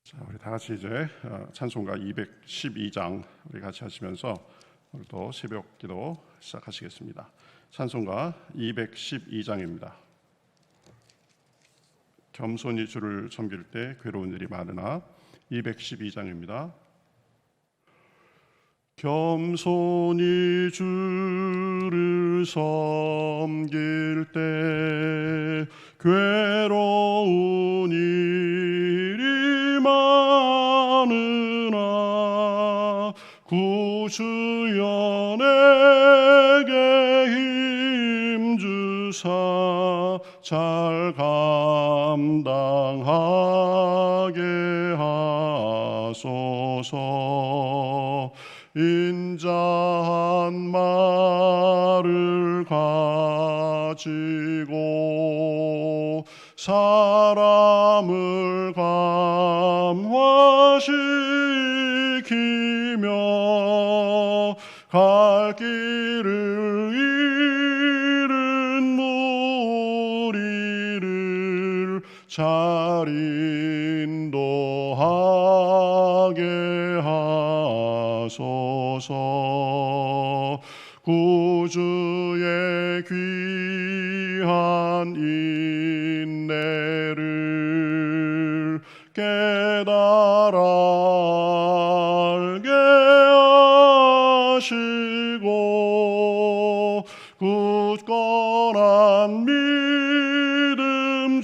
자, 우리 다 같이 이제 찬송가 212장 우리 같이 하시면서 오늘도 새벽 기도 시작하시겠습니다. 찬송가 212장입니다. 겸손히 주를 섬길 때 괴로운 일이 많으나 212장입니다. 겸손히 주를 섬길 때 괴로운 일이 많으나 구주여 내게 힘 주사 잘 감당하게 하소서. 인자한 말을 가지고 사람을 감화시키며 갈 길을 잃은 무리를 잘 인도하게 하소서. 구주의 귀한 인내를 깨달아 알게 하시고 굳건한 믿음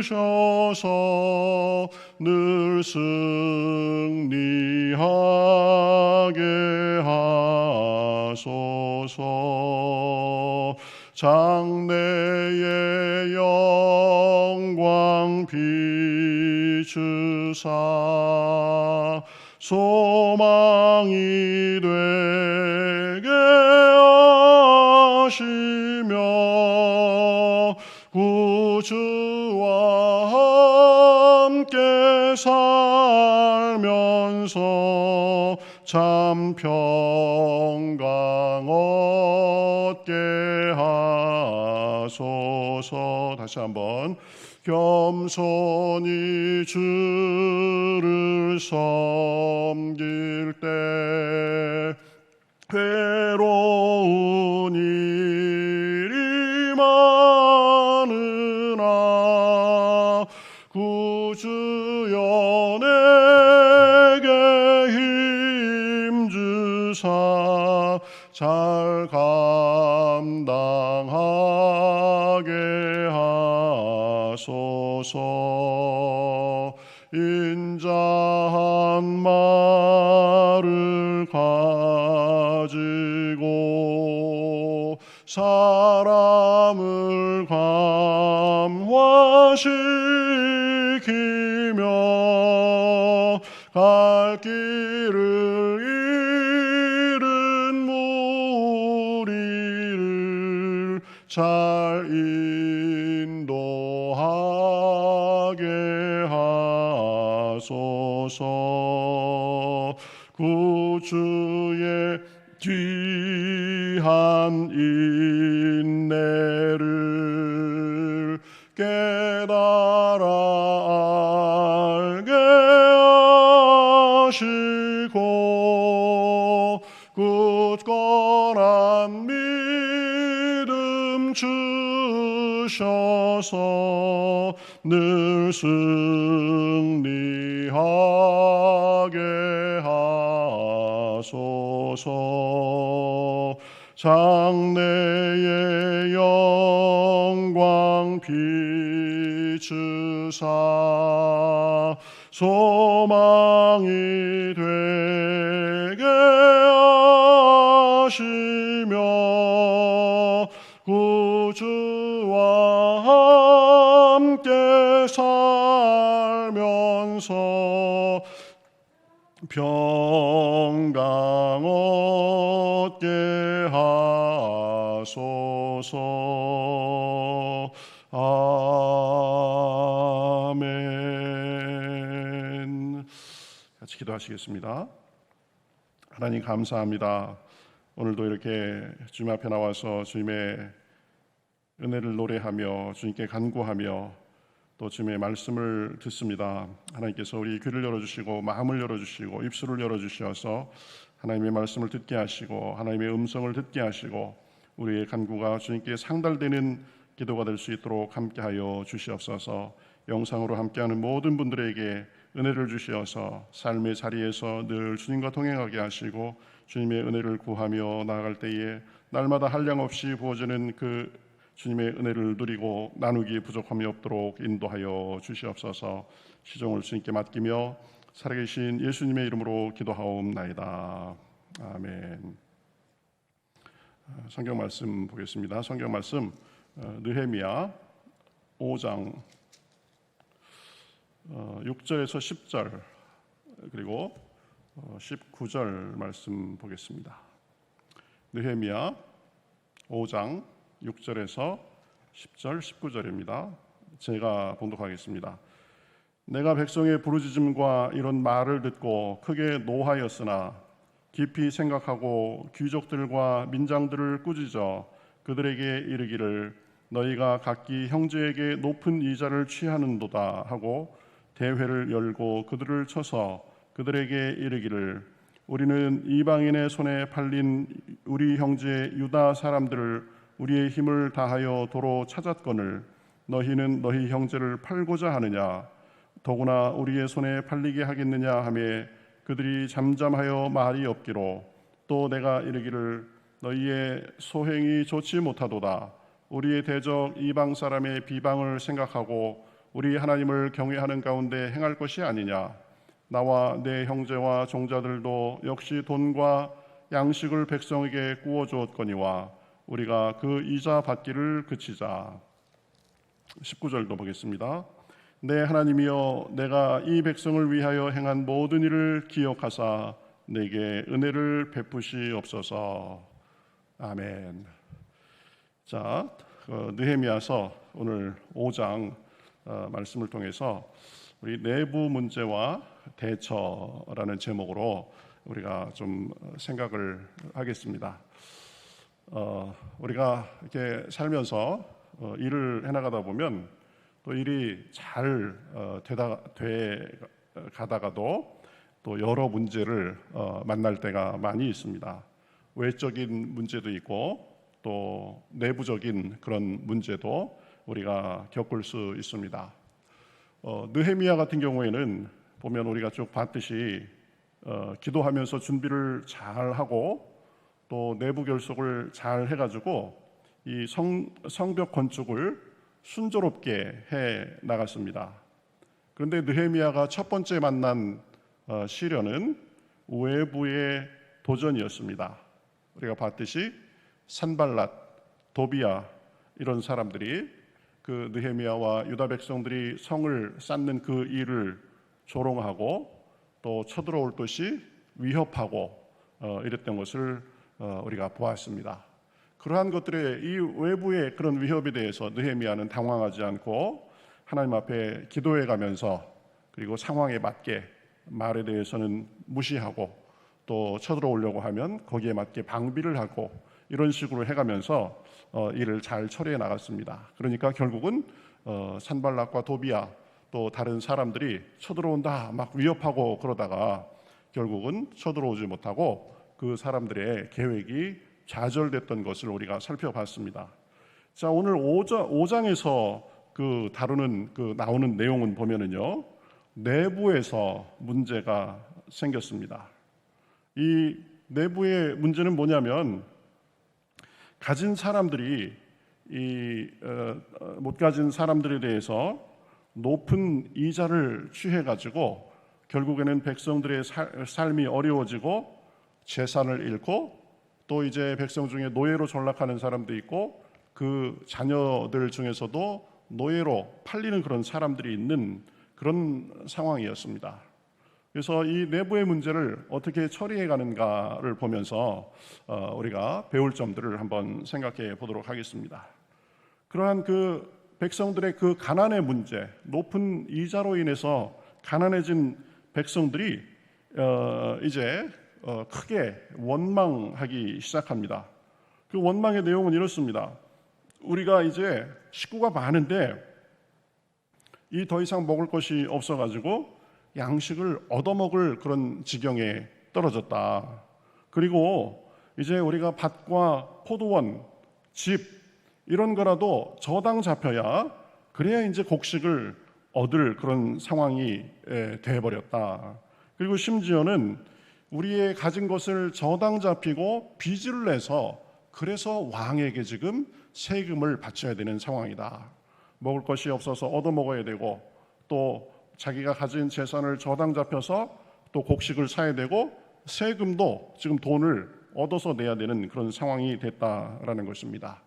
주셔서 늘 승리하게 하소서. 장래의 영광 비추사 소망이 되게 하시며 구주와 함께 살면서 참 평강 얻게 하소서. 다시 한번 겸손히 주를 섬길 때 괴로운 일이 많으나 구주여 내게 힘 주사 잘 감당하게 하소서. 인자한 말을 가지고 사람을 감화시키며 갈 길을 잃은 무리를 잘 인도하게 하소서. 구주의 귀한 인내를 깨달아 알게 하시고 굳건한 믿음 주셔서 늘 승리하게 하소서. 장래의 영광 비추사 소망이 되게 하시며 구주와 함께 살면서 평강 얻게 하소서. 아멘. 같이 기도하시겠습니다. 하나님 감사합니다. 오늘도 이렇게 주님 앞에 나와서 주님의 은혜를 노래하며 주님께 간구하며 또 주님의 말씀을 듣습니다. 하나님께서 우리 귀를 열어주시고 마음을 열어주시고 입술을 열어주셔서 하나님의 말씀을 듣게 하시고 하나님의 음성을 듣게 하시고 우리의 간구가 주님께 상달되는 기도가 될 수 있도록 함께하여 주시옵소서. 영상으로 함께하는 모든 분들에게 은혜를 주시어서 삶의 자리에서 늘 주님과 동행하게 하시고 주님의 은혜를 구하며 나아갈 때에 날마다 한량없이 부어지는 그 주님의 은혜를 누리고 나누기에 부족함이 없도록 인도하여 주시옵소서. 시종을 주님께 맡기며 살아계신 예수님의 이름으로 기도하옵나이다. 아멘. 성경 말씀 보겠습니다. 성경 말씀 느헤미야 5장 6절에서 10절 그리고 19절 말씀 보겠습니다. 느헤미야 5장 6절에서 10절 19절입니다. 제가 봉독하겠습니다. 내가 백성의 부르짖음과 이런 말을 듣고 크게 노하였으나 깊이 생각하고 귀족들과 민장들을 꾸짖어 그들에게 이르기를 너희가 각기 형제에게 높은 이자를 취하는도다 하고 대회를 열고 그들을 쳐서 그들에게 이르기를 우리는 이방인의 손에 팔린 우리 형제 유다 사람들을 우리의 힘을 다하여 도로 찾았거늘 너희는 너희 형제를 팔고자 하느냐 더구나 우리의 손에 팔리게 하겠느냐 하며 그들이 잠잠하여 말이 없기로 또 내가 이르기를 너희의 소행이 좋지 못하도다 우리의 대적 이방 사람의 비방을 생각하고 우리 하나님을 경외하는 가운데 행할 것이 아니냐 나와 내 형제와 종자들도 역시 돈과 양식을 백성에게 구워 주었거니와 우리가 그 이자 받기를 그치자. 19절도 보겠습니다. 내 하나님이여 내가 이 백성을 위하여 행한 모든 일을 기억하사 내게 은혜를 베푸시옵소서. 아멘. 자, 느헤미야서 오늘 5장 말씀을 통해서 우리 내부 문제와 대처라는 제목으로 우리가 좀 생각을 하겠습니다. 우리가 이렇게 살면서 일을 해나가다 보면 또 일이 잘 돼 가다가도 또 여러 문제를 만날 때가 많이 있습니다. 외적인 문제도 있고 또 내부적인 그런 문제도 우리가 겪을 수 있습니다. 느헤미야 같은 경우에는 보면 우리가 쭉 봤듯이 기도하면서 준비를 잘 하고 또 내부 결속을 잘 해가지고 이 성벽 건축을 순조롭게 해 나갔습니다. 그런데 느헤미야가 첫 번째 만난 시련은 외부의 도전이었습니다. 우리가 봤듯이 산발랏, 도비야 이런 사람들이 그 느헤미야와 유다 백성들이 성을 쌓는 그 일을 조롱하고 또 쳐들어올 듯이 위협하고 이랬던 것을 우리가 보았습니다. 그러한 것들의 이 외부의 그런 위협에 대해서 느헤미야는 당황하지 않고 하나님 앞에 기도해 가면서 그리고 상황에 맞게 말에 대해서는 무시하고 또 쳐들어오려고 하면 거기에 맞게 방비를 하고 이런 식으로 해가면서 일을 잘 처리해 나갔습니다. 그러니까 결국은 산발락과 도비야 또 다른 사람들이 쳐들어온다 막 위협하고 그러다가 결국은 쳐들어오지 못하고 그 사람들의 계획이 좌절됐던 것을 우리가 살펴봤습니다. 자, 오늘 5장에서 그 다루는 그 나오는 내용은 보면은요 내부에서 문제가 생겼습니다. 이 내부의 문제는 뭐냐면 가진 사람들이 못 가진 사람들에 대해서 높은 이자를 취해 가지고 결국에는 백성들의 삶이 어려워지고 재산을 잃고 또 이제 백성 중에 노예로 전락하는 사람도 있고 그 자녀들 중에서도 노예로 팔리는 그런 사람들이 있는 그런 상황이었습니다. 그래서 이 내부의 문제를 어떻게 처리해 가는가를 보면서 우리가 배울 점들을 한번 생각해 보도록 하겠습니다. 그러한 그 백성들의 그 가난의 문제, 높은 이자로 인해서 가난해진 백성들이 이제 크게 원망하기 시작합니다. 그 원망의 내용은 이렇습니다. 우리가 이제 식구가 많은데 이 더 이상 먹을 것이 없어가지고 양식을 얻어먹을 그런 지경에 떨어졌다. 그리고 이제 우리가 밭과 포도원, 집 이런 거라도 저당 잡혀야 그래야 이제 곡식을 얻을 그런 상황이 돼버렸다. 그리고 심지어는 우리의 가진 것을 저당 잡히고 빚을 내서 그래서 왕에게 지금 세금을 바쳐야 되는 상황이다. 먹을 것이 없어서 얻어먹어야 되고 또 자기가 가진 재산을 저당 잡혀서 또 곡식을 사야 되고 세금도 지금 돈을 얻어서 내야 되는 그런 상황이 됐다라는 것입니다.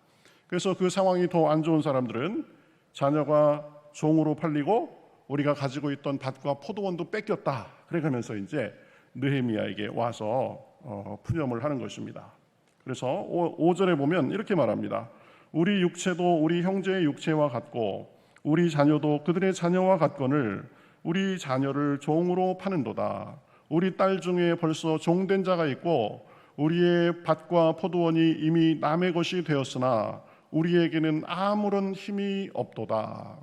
그래서 그 상황이 더 안 좋은 사람들은 자녀가 종으로 팔리고 우리가 가지고 있던 밭과 포도원도 뺏겼다. 그래가면서 이제 느헤미야에게 와서 푸념을 하는 것입니다. 그래서 5절에 보면 이렇게 말합니다. 우리 육체도 우리 형제의 육체와 같고 우리 자녀도 그들의 자녀와 같거늘 우리 자녀를 종으로 파는도다. 우리 딸 중에 벌써 종된 자가 있고 우리의 밭과 포도원이 이미 남의 것이 되었으나 우리에게는 아무런 힘이 없도다.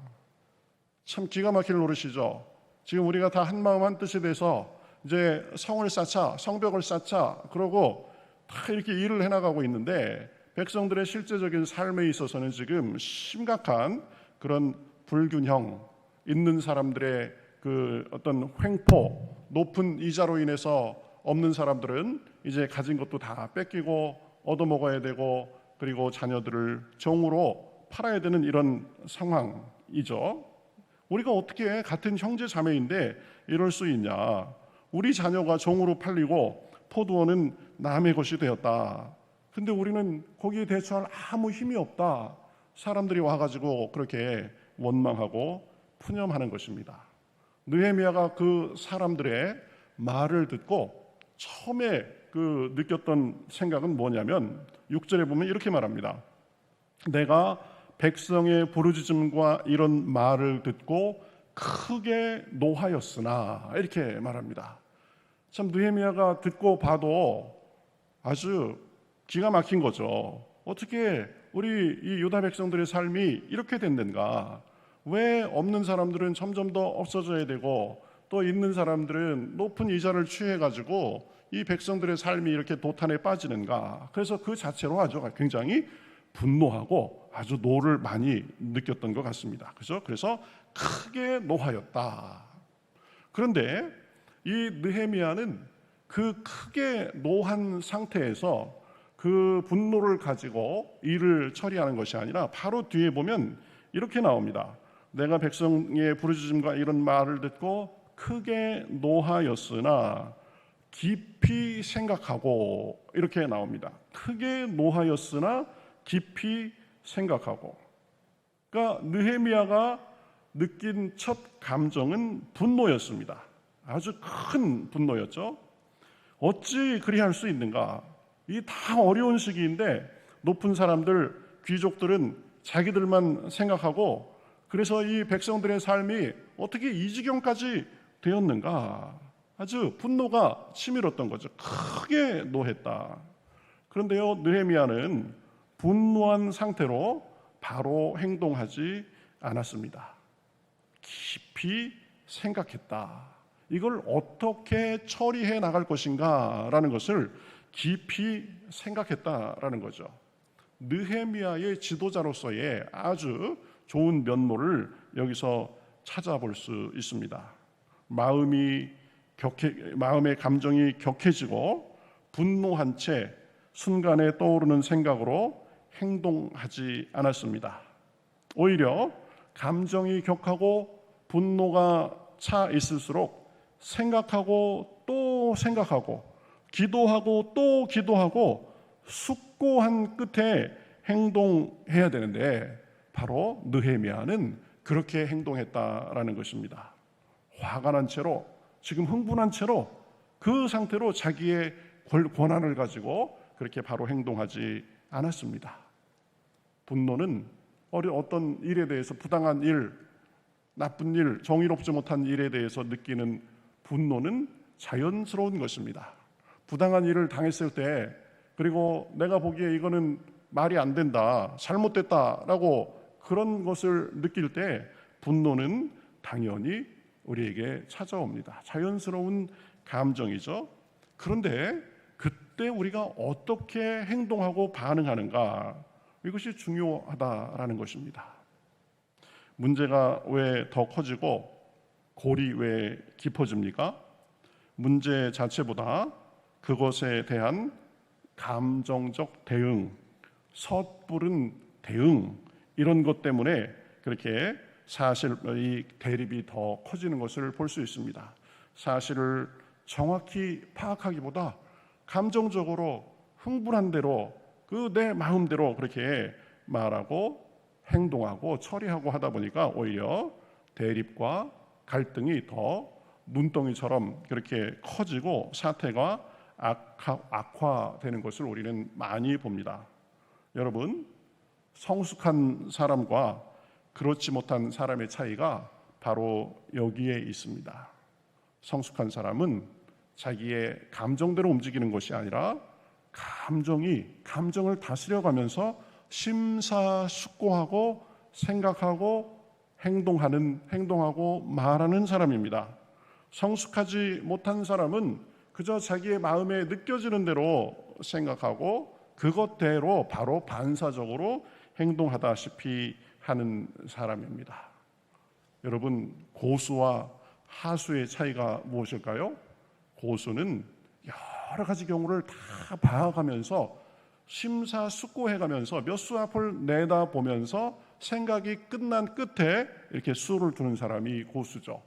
참 기가 막힐 노릇이죠. 지금 우리가 다 한마음 한뜻이 돼서 이제 성을 쌓자, 성벽을 쌓자 그러고 다 이렇게 일을 해나가고 있는데 백성들의 실제적인 삶에 있어서는 지금 심각한 그런 불균형, 있는 사람들의 그 어떤 횡포, 높은 이자로 인해서 없는 사람들은 이제 가진 것도 다 뺏기고 얻어먹어야 되고 그리고 자녀들을 종으로 팔아야 되는 이런 상황이죠. 우리가 어떻게 같은 형제 자매인데 이럴 수 있냐. 우리 자녀가 종으로 팔리고 포도원은 남의 것이 되었다. 근데 우리는 거기에 대처할 아무 힘이 없다. 사람들이 와가지고 그렇게 원망하고 푸념하는 것입니다. 느헤미야가 그 사람들의 말을 듣고 처음에 그 느꼈던 생각은 뭐냐면 6절에 보면 이렇게 말합니다. 내가 백성의 부르짖음과 이런 말을 듣고 크게 노하였으나 이렇게 말합니다. 참 느헤미야가 듣고 봐도 아주 기가 막힌 거죠. 어떻게 우리 이 유다 백성들의 삶이 이렇게 됐는가? 왜 없는 사람들은 점점 더 없어져야 되고 또 있는 사람들은 높은 이자를 취해가지고 이 백성들의 삶이 이렇게 도탄에 빠지는가? 그래서 그 자체로 아주 굉장히 분노하고 아주 노를 많이 느꼈던 것 같습니다. 그래서 크게 노하였다. 그런데 이 느헤미야는 그 크게 노한 상태에서 그 분노를 가지고 일을 처리하는 것이 아니라 바로 뒤에 보면 이렇게 나옵니다. 내가 백성의 부르짖음과 이런 말을 듣고 크게 노하였으나 깊이 생각하고 이렇게 나옵니다. 크게 노하였으나 깊이 생각하고. 그러니까 느헤미야가 느낀 첫 감정은 분노였습니다. 아주 큰 분노였죠. 어찌 그리할 수 있는가? 이 다 어려운 시기인데 높은 사람들, 귀족들은 자기들만 생각하고 그래서 이 백성들의 삶이 어떻게 이 지경까지 되었는가? 아주 분노가 치밀었던 거죠. 크게 노했다. 그런데요, 느헤미야는 분노한 상태로 바로 행동하지 않았습니다. 깊이 생각했다. 이걸 어떻게 처리해 나갈 것인가라는 것을 깊이 생각했다라는 거죠. 느헤미야의 지도자로서의 아주 좋은 면모를 여기서 찾아볼 수 있습니다. 마음의 감정이 격해지고 분노한 채 순간에 떠오르는 생각으로 행동하지 않았습니다. 오히려 감정이 격하고 분노가 차 있을수록 생각하고 또 생각하고 기도하고 또 기도하고 숙고한 끝에 행동해야 되는데 바로 느헤미야는 그렇게 행동했다라는 것입니다. 화가 난 채로 지금 흥분한 채로 그 상태로 자기의 권한을 가지고 그렇게 바로 행동하지 않았습니다. 분노는 어떤 일에 대해서 부당한 일, 나쁜 일, 정의롭지 못한 일에 대해서 느끼는 분노는 자연스러운 것입니다. 부당한 일을 당했을 때 그리고 내가 보기에 이거는 말이 안 된다, 잘못됐다라고 그런 것을 느낄 때 분노는 당연히 우리에게 찾아옵니다. 자연스러운 감정이죠. 그런데 그때 우리가 어떻게 행동하고 반응하는가, 이것이 중요하다라는 것입니다. 문제가 왜 더 커지고 골이 왜 깊어집니까? 문제 자체보다 그것에 대한 감정적 대응, 섣부른 대응, 이런 것 때문에 그렇게 사실 이 대립이 더 커지는 것을 볼 수 있습니다. 사실을 정확히 파악하기보다 감정적으로 흥분한 대로 그 내 마음대로 그렇게 말하고 행동하고 처리하고 하다 보니까 오히려 대립과 갈등이 더 눈덩이처럼 그렇게 커지고 사태가 악화되는 것을 우리는 많이 봅니다. 여러분, 성숙한 사람과 그렇지 못한 사람의 차이가 바로 여기에 있습니다. 성숙한 사람은 자기의 감정대로 움직이는 것이 아니라 감정을 다스려가면서 심사숙고하고 생각하고 행동하고 말하는 사람입니다. 성숙하지 못한 사람은 그저 자기의 마음에 느껴지는 대로 생각하고 그것대로 바로 반사적으로 행동하다시피 하는 사람입니다. 여러분, 고수와 하수의 차이가 무엇일까요? 고수는 여러 가지 경우를 다 봐가면서 심사숙고해가면서 몇 수 앞을 내다보면서 생각이 끝난 끝에 이렇게 수를 두는 사람이 고수죠.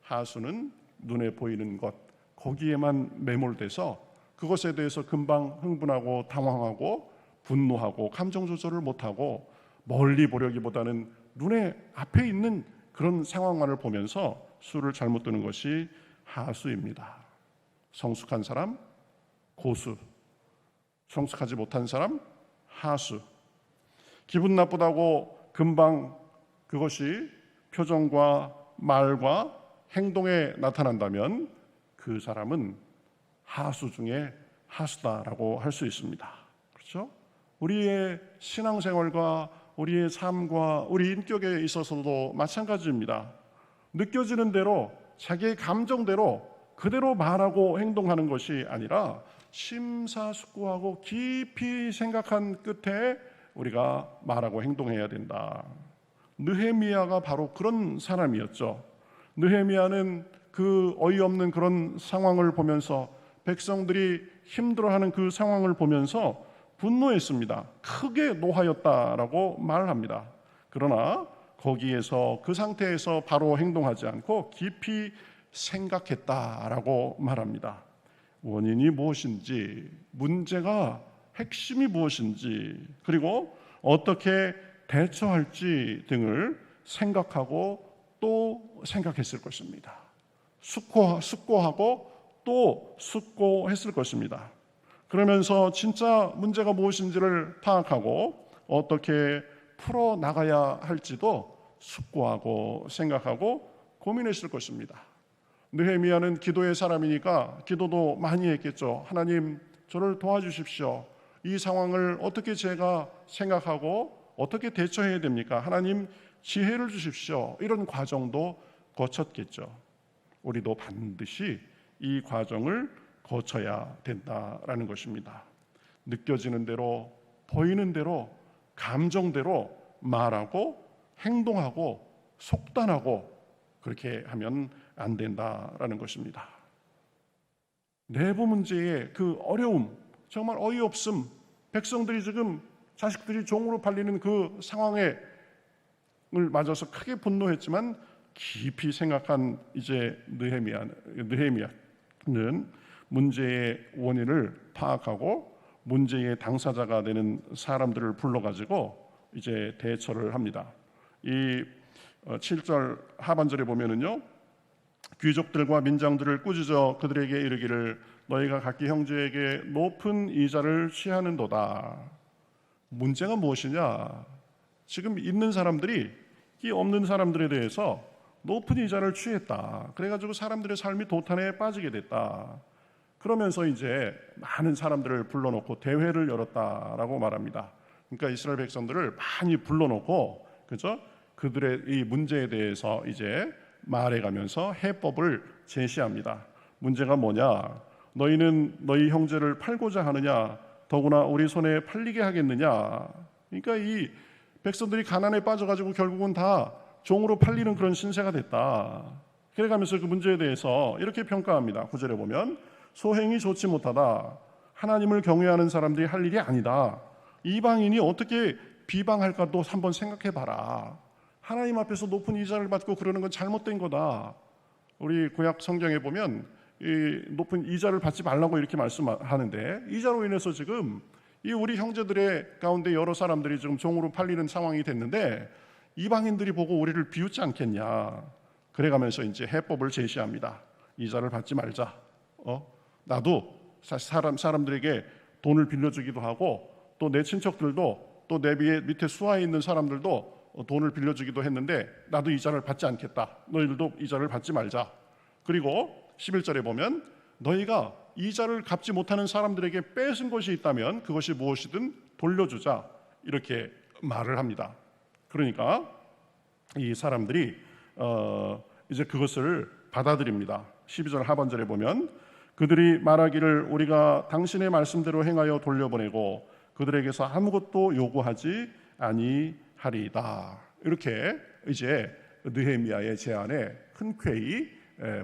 하수는 눈에 보이는 것, 거기에만 매몰돼서 그것에 대해서 금방 흥분하고 당황하고 분노하고 감정 조절을 못하고 멀리 보려기보다는 눈에 앞에 있는 그런 상황만을 보면서 수를 잘못 두는 것이 하수입니다. 성숙한 사람 고수, 성숙하지 못한 사람 하수. 기분 나쁘다고 금방 그것이 표정과 말과 행동에 나타난다면 그 사람은 하수 중에 하수다라고 할 수 있습니다. 그렇죠? 우리의 신앙생활과 우리의 삶과 우리 인격에 있어서도 마찬가지입니다. 느껴지는 대로 자기의 감정대로 그대로 말하고 행동하는 것이 아니라 심사숙고하고 깊이 생각한 끝에 우리가 말하고 행동해야 된다. 느헤미야가 바로 그런 사람이었죠. 느헤미야는 그 어이없는 그런 상황을 보면서 백성들이 힘들어하는 그 상황을 보면서 분노했습니다. 크게 노하였다라고 말합니다. 그러나 거기에서 그 상태에서 바로 행동하지 않고 깊이 생각했다라고 말합니다. 원인이 무엇인지, 문제가 핵심이 무엇인지, 그리고 어떻게 대처할지 등을 생각하고 또 생각했을 것입니다. 숙고하고 또 숙고했을 것입니다. 그러면서 진짜 문제가 무엇인지를 파악하고 어떻게 풀어나가야 할지도 숙고하고 생각하고 고민했을 것입니다. 느헤미야는 기도의 사람이니까 기도도 많이 했겠죠. 하나님, 저를 도와주십시오. 이 상황을 어떻게 제가 생각하고 어떻게 대처해야 됩니까? 하나님, 지혜를 주십시오. 이런 과정도 거쳤겠죠. 우리도 반드시 이 과정을 거쳐야 된다라는 것입니다. 느껴지는 대로, 보이는 대로, 감정대로 말하고 행동하고 속단하고 그렇게 하면 안 된다라는 것입니다. 내부 문제의 그 어려움, 정말 어이없음, 백성들이 지금 자식들이 종으로 팔리는 그 상황을 맞아서 크게 분노했지만 깊이 생각한 이제 느헤미야는 문제의 원인을 파악하고 문제의 당사자가 되는 사람들을 불러가지고 이제 대처를 합니다. 이 7절 하반절에 보면은요, 귀족들과 민장들을 꾸짖어 그들에게 이르기를 너희가 각기 형제에게 높은 이자를 취하는도다. 문제가 무엇이냐? 지금 있는 사람들이 이 없는 사람들에 대해서 높은 이자를 취했다. 그래가지고 사람들의 삶이 도탄에 빠지게 됐다. 그러면서 이제 많은 사람들을 불러놓고 대회를 열었다라고 말합니다. 그러니까 이스라엘 백성들을 많이 불러놓고, 그죠? 그들의 이 문제에 대해서 이제 말해가면서 해법을 제시합니다. 문제가 뭐냐? 너희는 너희 형제를 팔고자 하느냐? 더구나 우리 손에 팔리게 하겠느냐? 그러니까 이 백성들이 가난에 빠져가지고 결국은 다 종으로 팔리는 그런 신세가 됐다. 그래가면서 그 문제에 대해서 이렇게 평가합니다. 9절에 보면 소행이 좋지 못하다. 하나님을 경외하는 사람들이 할 일이 아니다. 이방인이 어떻게 비방할까도 한번 생각해봐라. 하나님 앞에서 높은 이자를 받고 그러는 건 잘못된 거다. 우리 구약 성경에 보면 이 높은 이자를 받지 말라고 이렇게 말씀하는데, 이자로 인해서 지금 이 우리 형제들의 가운데 여러 사람들이 지금 종으로 팔리는 상황이 됐는데 이방인들이 보고 우리를 비웃지 않겠냐. 그래가면서 이제 해법을 제시합니다. 이자를 받지 말자. 나도 사람들에게 돈을 빌려주기도 하고 또 내 친척들도 또 내 밑에 수하에 있는 사람들도 돈을 빌려주기도 했는데 나도 이자를 받지 않겠다. 너희들도 이자를 받지 말자. 그리고 11절에 보면 너희가 이자를 갚지 못하는 사람들에게 뺏은 것이 있다면 그것이 무엇이든 돌려주자. 이렇게 말을 합니다. 그러니까 이 사람들이 이제 그것을 받아들입니다. 12절 하반절에 보면 그들이 말하기를 우리가 당신의 말씀대로 행하여 돌려보내고 그들에게서 아무것도 요구하지 아니하리이다. 이렇게 이제 느헤미야의 제안에 흔쾌히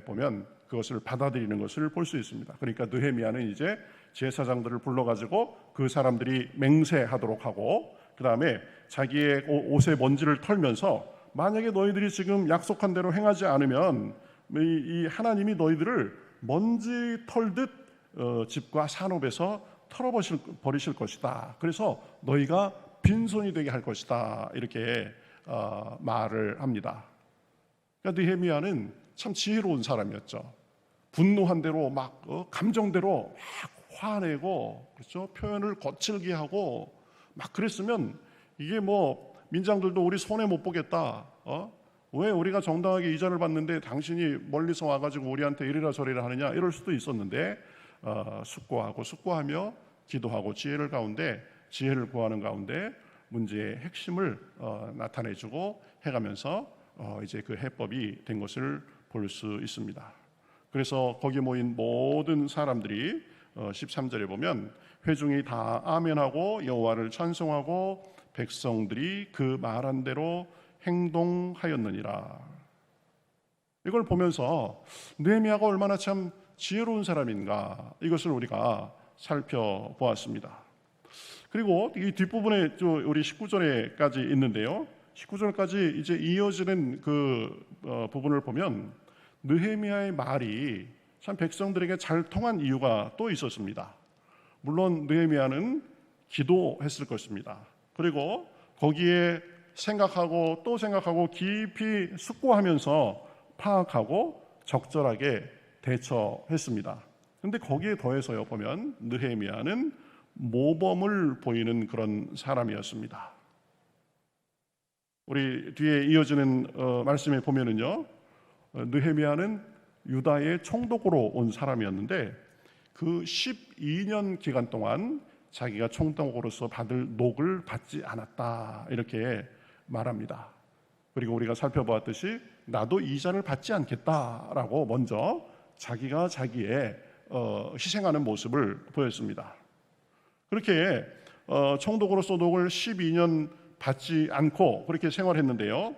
보면 그것을 받아들이는 것을 볼 수 있습니다. 그러니까 느헤미야는 이제 제사장들을 불러가지고 그 사람들이 맹세하도록 하고, 그 다음에 자기의 옷의 먼지를 털면서 만약에 너희들이 지금 약속한 대로 행하지 않으면 이 하나님이 너희들을 먼지 털듯 집과 산업에서 털어버리실 것이다. 그래서 너희가 빈손이 되게 할 것이다. 이렇게 말을 합니다. 그러니까 느헤미야는 참 지혜로운 사람이었죠. 분노한 대로 막 감정대로 막 화내고, 그렇죠? 표현을 거칠게 하고 막 그랬으면 이게 뭐 민장들도 우리 손해 못 보겠다. 왜 우리가 정당하게 이자를 받는데 당신이 멀리서 와가지고 우리한테 이래라 저래라 하느냐, 이럴 수도 있었는데 숙고하며 기도하고 지혜를 구하는 가운데 문제의 핵심을 나타내주고 해가면서 이제 그 해법이 된 것을 볼 수 있습니다. 그래서 거기 모인 모든 사람들이 13절에 보면 회중이 다 아멘하고 여호와를 찬송하고 백성들이 그 말한 대로 행동하였느니라. 이걸 보면서 느헤미야가 얼마나 참 지혜로운 사람인가, 이것을 우리가 살펴보았습니다. 그리고 이 뒷부분에 우리 19절에까지 있는데요, 19절까지 이제 이어지는 그 부분을 보면 느헤미야의 말이 참 백성들에게 잘 통한 이유가 또 있었습니다. 물론 느헤미야는 기도했을 것입니다. 그리고 거기에 생각하고 또 생각하고 깊이 숙고하면서 파악하고 적절하게 대처했습니다. 그런데 거기에 더해서요, 보면 느헤미야는 모범을 보이는 그런 사람이었습니다. 우리 뒤에 이어지는 말씀에 보면은요, 느헤미야는 유다의 총독으로 온 사람이었는데 그 12년 기간 동안 자기가 총독으로서 받을 녹을 받지 않았다, 이렇게 말합니다. 그리고 우리가 살펴보았듯이 나도 이자를 받지 않겠다라고 먼저 자기가 자기의 희생하는 모습을 보였습니다. 그렇게 총독으로서 녹을 12년 받지 않고 그렇게 생활했는데요,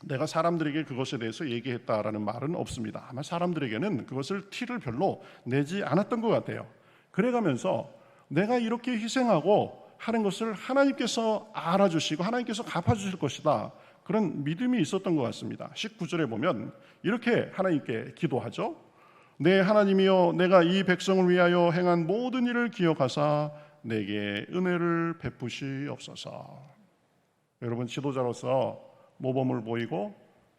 내가 사람들에게 그것에 대해서 얘기했다라는 말은 없습니다. 아마 사람들에게는 그것을 티를 별로 내지 않았던 것 같아요. 그래가면서 내가 이렇게 희생하고 하는 것을 하나님께서 알아주시고 하나님께서 갚아주실 것이다, 그런 믿음이 있었던 것 같습니다. 19절에 보면 이렇게 하나님께 기도하죠. 내 하나님이여, 내가 이 백성을 위하여 행한 모든 일을 기억하사 내게 은혜를 베푸시옵소서. 여러분, 지도자로서 모범을 보이고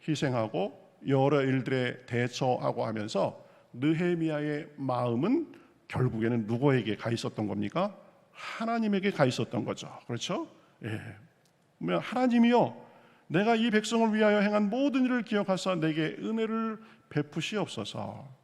희생하고 여러 일들에 대처하고 하면서 느헤미야의 마음은 결국에는 누구에게 가 있었던 겁니까? 하나님에게 가 있었던 거죠. 그렇죠? 예. 하나님이여, 내가 이 백성을 위하여 행한 모든 일을 기억하사 내게 은혜를 베푸시옵소서.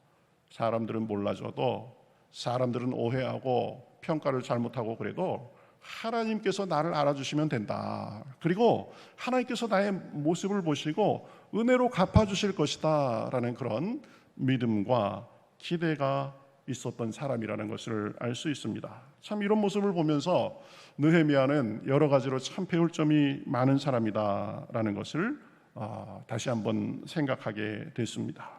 사람들은 몰라줘도, 사람들은 오해하고 평가를 잘못하고 그래도 하나님께서 나를 알아주시면 된다. 그리고 하나님께서 나의 모습을 보시고 은혜로 갚아주실 것이다 라는 그런 믿음과 기대가 있었던 사람이라는 것을 알 수 있습니다. 참 이런 모습을 보면서 느헤미야는 여러 가지로 참 배울 점이 많은 사람이다라는 것을 다시 한번 생각하게 됐습니다.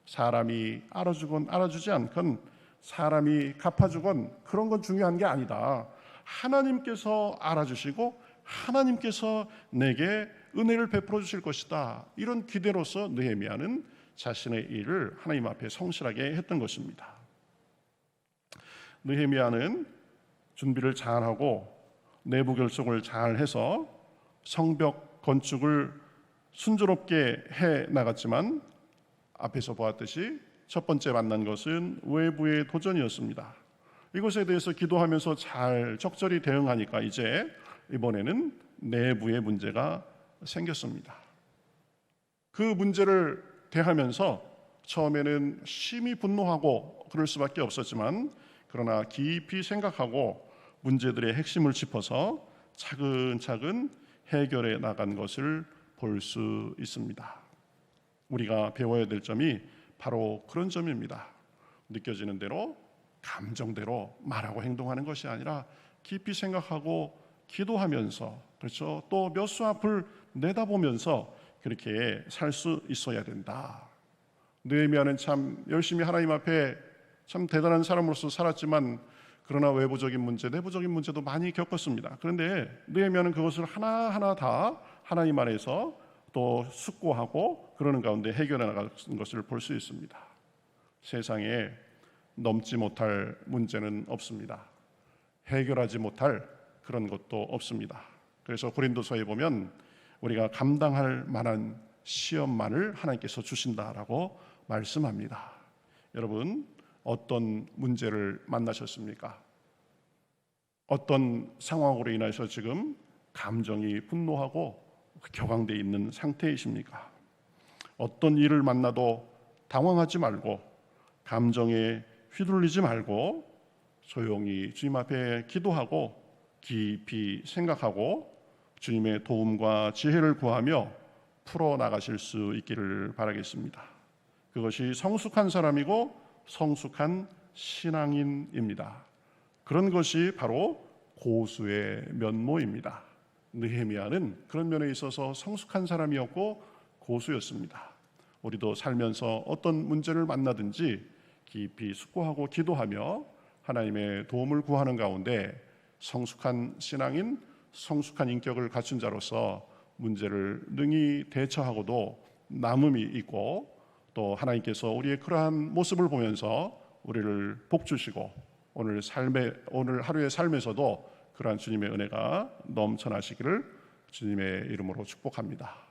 사람이 알아주건 알아주지 않건, 사람이 갚아주건 그런 건 중요한 게 아니다. 하나님께서 알아주시고 하나님께서 내게 은혜를 베풀어 주실 것이다. 이런 기대로서 느헤미야는 자신의 일을 하나님 앞에 성실하게 했던 것입니다. 느헤미야는 준비를 잘하고 내부 결속을 잘해서 성벽 건축을 순조롭게 해 나갔지만 앞에서 보았듯이 첫 번째 만난 것은 외부의 도전이었습니다. 이것에 대해서 기도하면서 잘 적절히 대응하니까 이제 이번에는 내부의 문제가 생겼습니다. 그 문제를 대하면서 처음에는 심히 분노하고 그럴 수밖에 없었지만, 그러나 깊이 생각하고 문제들의 핵심을 짚어서 차근차근 해결해 나간 것을 볼 수 있습니다. 우리가 배워야 될 점이 바로 그런 점입니다. 느껴지는 대로, 감정대로 말하고 행동하는 것이 아니라 깊이 생각하고 기도하면서, 그렇죠? 또 몇 수 앞을 내다보면서 그렇게 살 수 있어야 된다. 느헤미야는 참 열심히 하나님 앞에 참 대단한 사람으로서 살았지만, 그러나 외부적인 문제, 내부적인 문제도 많이 겪었습니다. 그런데 느헤미야는 그것을 하나하나 다 하나님 안에서 또 숙고하고 그러는 가운데 해결해 나가는 것을 볼 수 있습니다. 세상에 넘지 못할 문제는 없습니다. 해결하지 못할 그런 것도 없습니다. 그래서 고린도서에 보면 우리가 감당할 만한 시험만을 하나님께서 주신다라고 말씀합니다. 여러분, 어떤 문제를 만나셨습니까? 어떤 상황으로 인해서 지금 감정이 분노하고 격앙되어 있는 상태이십니까? 어떤 일을 만나도 당황하지 말고 감정에 휘둘리지 말고 조용히 주님 앞에 기도하고 깊이 생각하고 주님의 도움과 지혜를 구하며 풀어나가실 수 있기를 바라겠습니다. 그것이 성숙한 사람이고 성숙한 신앙인입니다. 그런 것이 바로 고수의 면모입니다. 느헤미야는 그런 면에 있어서 성숙한 사람이었고 고수였습니다. 우리도 살면서 어떤 문제를 만나든지 깊이 숙고하고 기도하며 하나님의 도움을 구하는 가운데 성숙한 신앙인, 성숙한 인격을 갖춘 자로서 문제를 능히 대처하고도 남음이 있고, 또 하나님께서 우리의 그러한 모습을 보면서 우리를 복주시고 오늘 하루의 삶에서도 그러한 주님의 은혜가 넘쳐나시기를 주님의 이름으로 축복합니다.